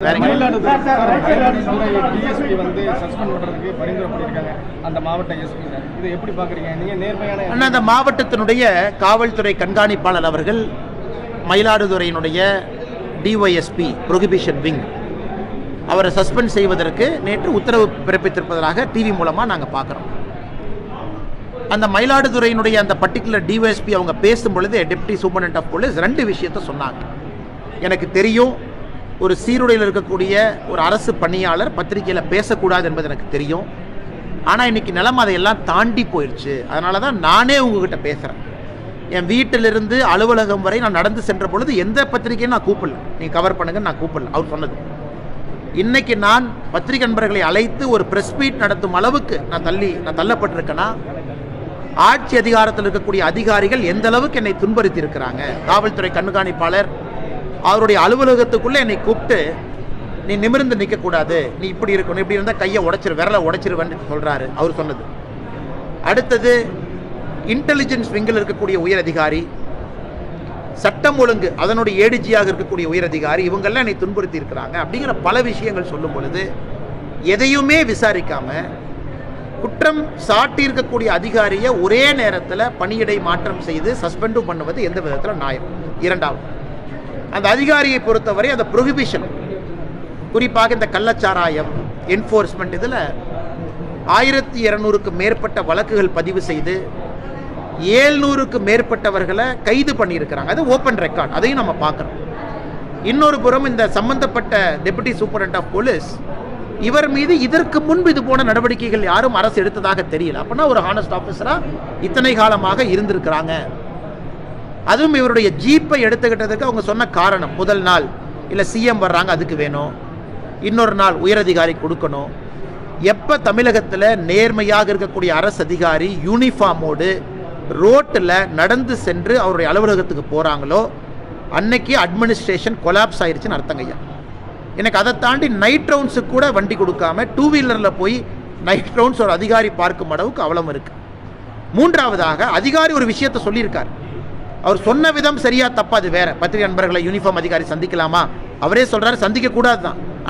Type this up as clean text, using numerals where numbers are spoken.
DSP வந்து suspend பண்றதுக்கு பரிந்துரை பண்ணிருக்காங்க அந்த மாவட்ட எஸ்பி. இதை எப்படி பாக்குறீங்க நீங்க? நேர்மையான அந்த மாவட்டத்தினுடைய காவல்துறை கண்காணிப்பாளர் அவர்கள் மயிலாடுதுறையினுடைய டிஒய்எஸ்பி ப்ரொஹிபிஷன் விங் அவரை சஸ்பெண்ட் செய்வதற்கு நேற்று உத்தரவு பிறப்பித்திருப்பதாக டிவி மூலமாக நாங்கள் பார்க்குறோம். அந்த மயிலாடுதுறையினுடைய அந்த பர்டிகுலர் டிஒய்எஸ்பி அவங்க பேசும் பொழுது டெப்டி சூப்பரண்ட் ஆஃப் போலீஸ் ரெண்டு விஷயத்தை சொன்னாங்க. எனக்கு தெரியும், ஒரு சீருடையில் இருக்கக்கூடிய ஒரு அரசு பணியாளர் பத்திரிகையில் பேசக்கூடாது என்பது எனக்கு தெரியும். ஆனால் இன்றைக்கி நிலைமை அதையெல்லாம் தாண்டி போயிடுச்சு. அதனால தான் நானே உங்ககிட்ட பேசுகிறேன். என் வீட்டிலிருந்து அலுவலகம் வரை நான் நடந்து சென்ற பொழுது எந்த பத்திரிகையும் நான் கூப்பிடல, நீங்கள் கவர் பண்ணுங்கன்னு நான் கூப்பிடல. அவர் சொன்னது. இன்னைக்கு நான் பத்திரிகை நண்பர்களை அழைத்து ஒரு ப்ரெஸ் மீட் நடத்தும் அளவுக்கு நான் தள்ளப்பட்டிருக்கேன்னா ஆட்சி அதிகாரத்தில் இருக்கக்கூடிய அதிகாரிகள் எந்த அளவுக்கு என்னை துன்புறுத்தி இருக்கிறாங்க. காவல்துறை கண்காணிப்பாளர் அவருடைய அலுவலகத்துக்குள்ளே என்னை கூப்பிட்டு, நீ நிமிர்ந்து நிற்கக்கூடாது, நீ இப்படி இருக்கணும், இப்படி இருந்தால் கையை விரலை உடைச்சிருவேன்னு சொல்கிறாரு. அவர் சொன்னது. அடுத்தது இன்டெலிஜென்ஸ் விங்கில் இருக்கக்கூடிய உயர் அதிகாரி, சட்டம் ஒழுங்கு அதனுடைய ஏடிஜியாக இருக்கக்கூடிய உயர் அதிகாரி, இவங்கெல்லாம் என்னை துன்புறுத்தி இருக்கிறாங்க அப்படிங்கிற பல விஷயங்கள் சொல்லும் பொழுது எதையுமே விசாரிக்காம குற்றம் சாட்டி இருக்கக்கூடிய அதிகாரியை ஒரே நேரத்தில் பணியிடை மாற்றம் செய்து சஸ்பெண்டும் பண்ணுவது எந்த விதத்தில் நியாயம்? இரண்டாவது, அந்த அதிகாரியை பொறுத்தவரை அந்த ப்ரொஹிபிஷன், குறிப்பாக இந்த கள்ளச்சாராயம் என்ஃபோர்ஸ்மெண்ட், இதில் 1200க்கு மேற்பட்ட வழக்குகள் பதிவு செய்து 700க்கு மேற்பட்டவர்களை கைது பண்ணியிருக்கிறாங்க. அது ஓப்பன் ரெக்கார்ட், அதையும் நம்ம பார்க்குறோம். இன்னொரு புறம் இந்த சம்பந்தப்பட்ட டெபுட்டி சூப்பரண்ட் ஆஃப் போலீஸ், இவர் மீது இதற்கு முன்பு இது போன நடவடிக்கைகள் யாரும் அரசு எடுத்ததாக தெரியல. அப்படின்னா ஒரு ஹானஸ்ட் ஆஃபீஸராக இத்தனை காலமாக இருந்திருக்கிறாங்க. அதுவும் இவருடைய ஜீப்பை எடுத்துக்கிட்டதுக்கு அவங்க சொன்ன காரணம், முதல் நாள் இல்லை சிஎம் வர்றாங்க அதுக்கு வேணும், இன்னொரு நாள் உயரதிகாரி கொடுக்கணும். எப்போ தமிழகத்தில் நேர்மையாக இருக்கக்கூடிய அரசு அதிகாரி யூனிஃபார்மோடு ரோட்டில் நடந்து சென்று அவருடைய அலுவலகத்துக்கு போகிறாங்களோ அன்னைக்கு அட்மினிஸ்ட்ரேஷன் கொலாப்ஸ் ஆயிடுச்சுன்னு அர்த்தங்கய்யா. எனக்கு அதை தாண்டி நைட் ரவுண்ட்ஸுக்கு கூட வண்டி கொடுக்காம 2 வீலரில் போய் நைட் ரவுண்ட்ஸ் ஒரு அதிகாரி பார்க்கும் அளவுக்கு அவலம் இருக்கு. மூன்றாவதாக, அதிகாரி ஒரு விஷயத்தை சொல்லியிருக்கார். அவர் சொன்ன விதம் சரியா தப்பா அது வேற. பத்திரிகை நண்பர்களை யூனிஃபார்ம் அதிகாரி சந்திக்கலாமா? அவரே சொல்றாரு சந்திக்க கூடாது தான்.